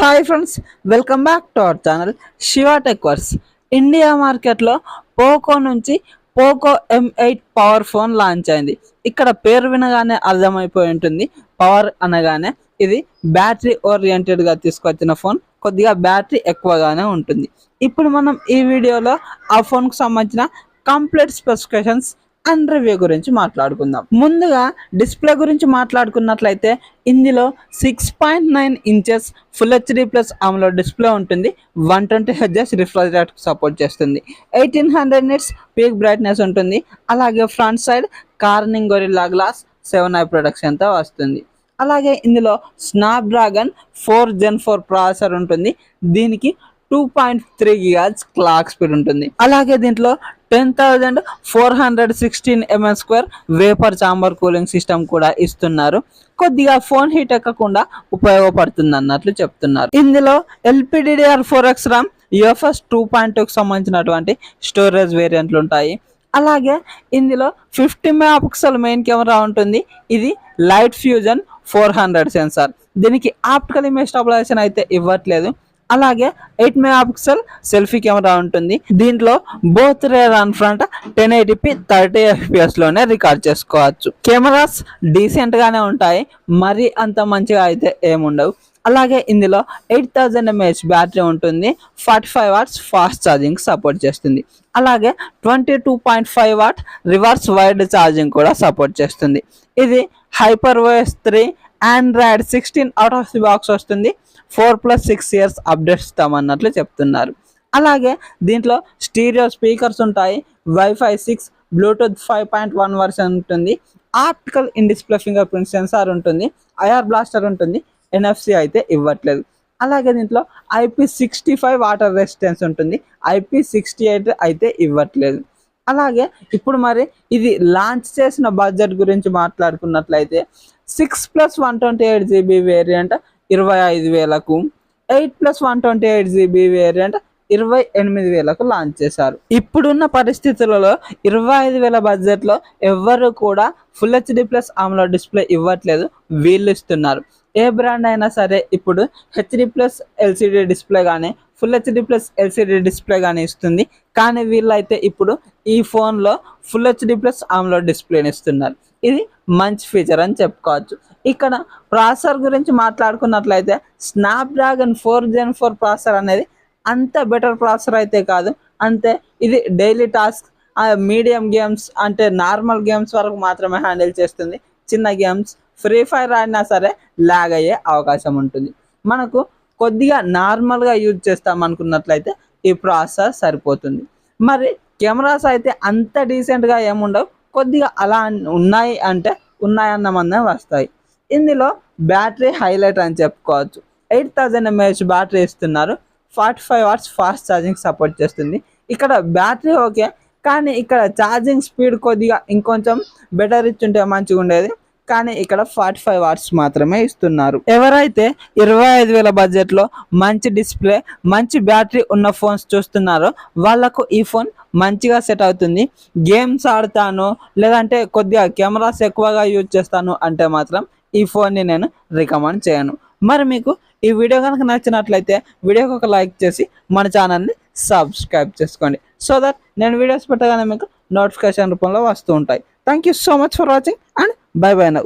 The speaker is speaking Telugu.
Hi friends, welcome back to our channel Shiva tech verse. India మార్కెట్లో పోకో నుంచి Poco M8 power phone launch అయింది. ఇక్కడ పేరు వినగానే అర్థమైపోయి ఉంటుంది, పవర్ అనగానే ఇది బ్యాటరీ ఓరియంటెడ్గా తీసుకొచ్చిన ఫోన్. కొద్దిగా బ్యాటరీ ఎక్కువగానే ఉంటుంది. ఇప్పుడు మనం ఈ వీడియోలో ఆ ఫోన్కు సంబంధించిన కంప్లీట్ స్పెసిఫికేషన్స్ అండ్ రివ్యూ గురించి మాట్లాడుకుందాం. ముందుగా డిస్ప్లే గురించి మాట్లాడుకున్నట్లయితే ఇందులో 6.9 inches full HD plus AMOLED display ఉంటుంది. 120 Hz రిఫ్రెష్ రేట్ సపోర్ట్ చేస్తుంది. 1800 నిట్స్ పీక్ బ్రైట్నెస్ ఉంటుంది. అలాగే front side Corning Gorilla glass 7i ప్రొడక్షన్తో వస్తుంది. అలాగే ఇందులో స్నాప్డ్రాగన్ 4 Gen 4 ప్రాసెసర్ ఉంటుంది. దీనికి 2.3 GHz క్లాక్ స్పీడ్ ఉంటుంది. అలాగే దీంట్లో 10,416 mm² vapour chamber cooling system కూడా ఇస్తున్నారు. కొద్దిగా ఫోన్ హీట్ ఎక్కకుండా ఉపయోగపడుతుంది అన్నట్లు చెప్తున్నారు. ఇందులో LPDDR4X RAM UFS 2.2కి సంబంధించినటువంటి స్టోరేజ్ వేరియంట్లు ఉంటాయి. అలాగే ఇందులో 50 MP మెయిన్ కెమెరా ఉంటుంది. ఇది లైట్ ఫ్యూజన్ 400 సెన్సార్. దీనికి ఆప్టికల్ ఇమేజ్ స్టెబిలైజేషన్ అయితే ఇవ్వట్లేదు. అలాగే 8 MP సెల్ఫీ కెమెరా ఉంటుంది. దీంట్లో both rare and front 1080p 30 FPS లోనే రికార్డ్ చేసుకోవచ్చు. కెమెరాస్ డీసెంట్ గానే ఉంటాయి, మరి అంత మంచిగా అయితే ఏముండవు. అలాగే ఇందులో 8000 mAh బ్యాటరీ ఉంటుంది. 45 watts ఫాస్ట్ ఛార్జింగ్ సపోర్ట్ చేస్తుంది. అలాగే 22.5 watt రివర్స్ వైడ్ ఛార్జింగ్ కూడా సపోర్ట్ చేస్తుంది. ఇది HyperOS 3 Android 16 out of the box వస్తుంది. 4+6 years అప్డేట్స్ ఇస్తామన్నట్లు చెప్తున్నారు. అలాగే దీంట్లో స్టీరియో స్పీకర్స్ ఉంటాయి. Wi-Fi 6 బ్లూటూత్ 5.1 వర్షన్ ఉంటుంది. Optical in display finger print censor ఉంటుంది. IR బ్లాస్టర్ ఉంటుంది. NFC అయితే ఇవ్వట్లేదు. అలాగే దీంట్లో IP65 వాటర్ రెసిస్టెన్స్ ఉంటుంది. IP68 అయితే ఇవ్వట్లేదు. అలాగే ఇప్పుడు మరి ఇది లాంచ్ చేసిన బడ్జెట్ గురించి మాట్లాడుకున్నట్లయితే 6+128GB వేరియంట్ 25,000కు, 8+128GB వేరియంట్ 28,000కు లాంచ్ చేశారు. ఇప్పుడున్న పరిస్థితులలో 25,000 బడ్జెట్లో ఎవ్వరు కూడా full HD plus AMOLED display ఇవ్వట్లేదు, వీళ్ళు ఇస్తున్నారు. ఏ బ్రాండ్ అయినా సరే ఇప్పుడు హెచ్డి ప్లస్ LCD డిస్ప్లే కానీ full HD plus LCD display కానీ ఇస్తుంది. కానీ వీళ్ళైతే ఇప్పుడు ఈ ఫోన్లో ఫుల్ హెచ్డి ప్లస్ AMOLED డిస్ప్లేని ఇస్తున్నారు. ఇది మంచి ఫీచర్ అని చెప్పుకోవచ్చు. ఇక్కడ ప్రాసెసర్ గురించి మాట్లాడుకున్నట్లయితే స్నాప్డ్రాగన్ 4 Gen 4 ప్రాసెసర్ అనేది అంత బెటర్ ప్రాసెసర్ అయితే కాదు. అంతే ఇది డైలీ టాస్క్, మీడియం గేమ్స్ అంటే నార్మల్ గేమ్స్ వరకు మాత్రమే హ్యాండిల్ చేస్తుంది. చిన్న గేమ్స్ ఫ్రీ ఫైర్ ఆడినా సరే ల్యాగ్ అయ్యే అవకాశం ఉంటుంది. మనకు కొద్దిగా నార్మల్గా యూజ్ చేస్తాం అనుకున్నట్లయితే ఈ ప్రాసెసర్ సరిపోతుంది. మరి కెమెరాస్ అయితే అంత డీసెంట్గా ఏముండవు, కొద్దిగా అలా ఉన్నాయి అంటే ఉన్నాయన్న మందం వస్తాయి. ఇందులో బ్యాటరీ హైలైట్ అని చెప్పుకోవచ్చు. 8000 mAh బ్యాటరీ ఇస్తున్నారు. 45 watts ఫాస్ట్ ఛార్జింగ్ సపోర్ట్ చేస్తుంది. ఇక్కడ బ్యాటరీ ఓకే, కానీ ఇక్కడ ఛార్జింగ్ స్పీడ్ కొద్దిగా ఇంకొంచెం బెటర్ ఇచ్చుంటే మంచిగా ఉండేది. కానీ ఇక్కడ 45 watts మాత్రమే ఇస్తున్నారు. ఎవరైతే 25,000 బడ్జెట్లో మంచి డిస్ప్లే మంచి బ్యాటరీ ఉన్న ఫోన్స్ చూస్తున్నారో వాళ్ళకు ఈ ఫోన్ మంచిగా సెట్ అవుతుంది. గేమ్స్ ఆడతాను లేదంటే కొద్దిగా కెమెరాస్ ఎక్కువగా యూజ్ చేస్తాను అంటే మాత్రం ఈ ఫోన్ని నేను రికమెండ్ చేయను. మరి మీకు ఈ వీడియో కనుక నచ్చినట్లయితే వీడియోకి ఒక లైక్ చేసి మన ఛానల్ని సబ్స్క్రైబ్ చేసుకోండి. సో దట్ నేను వీడియోస్ పెట్టగానే మీకు నోటిఫికేషన్ రూపంలో వస్తూ ఉంటాయి. Thank you so much for watching and bye bye now.